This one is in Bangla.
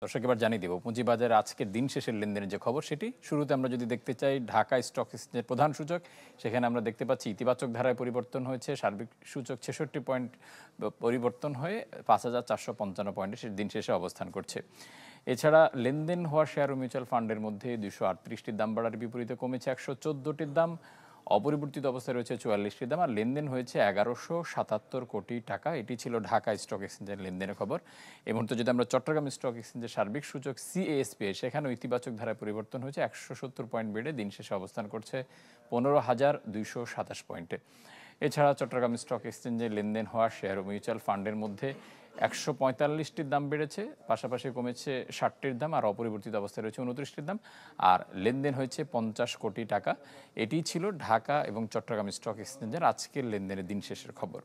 দর্শক এবার জানিয়ে দেব পুঁজিবাজারে আজকের দিন শেষের লেনদেনের যে খবর সেটি। শুরুতে আমরা যদি দেখতে চাই ঢাকা স্টক এক্সচেঞ্জের প্রধান সূচক, সেখানে আমরা দেখতে পাচ্ছি ইতিবাচক ধারায় পরিবর্তন হয়েছে। সার্বিক সূচক 66 পয়েন্ট পরিবর্তন হয়ে 5,455 পয়েন্টে দিন শেষে অবস্থান করছে। এছাড়া লেনদেন হওয়া শেয়ার ও মিউচুয়াল ফান্ডের মধ্যে 238টির দাম বাড়ার বিপরীতে কমেছে 114টির দাম, অপরিবর্তিত অবস্থায় রয়েছে 44টির দাম, আর লেনদেন হয়েছে 1177 কোটি টাকা। এটি ছিল ঢাকা স্টক এক্সচেঞ্জের লেনদেনের খবর। এই মুহূর্তে যদি আমরা চট্টগ্রাম স্টক এক্সচেঞ্জের সার্বিক সূচক সিএএসপি, সেখানেও ইতিবাচক ধারায় পরিবর্তন হয়েছে, 170 পয়েন্ট বেড়ে দিন শেষে অবস্থান করছে 15,227 পয়েন্টে। এছাড়া চট্টগ্রাম স্টক এক্সচেঞ্জে লেনদেন হওয়া শেয়ার ও মিউচুয়াল ফান্ডের মধ্যে 145টির দাম বেড়েছে, পাশাপাশি কমেছে 60টির দাম, আর অপরিবর্তিত অবস্থায় রয়েছে 29টির দাম, আর লেনদেন হয়েছে 50 কোটি টাকা। এটি ছিল ঢাকা এবং চট্টগ্রাম স্টক এক্সচেঞ্জের আজকের লেনদেনের দিন শেষের খবর।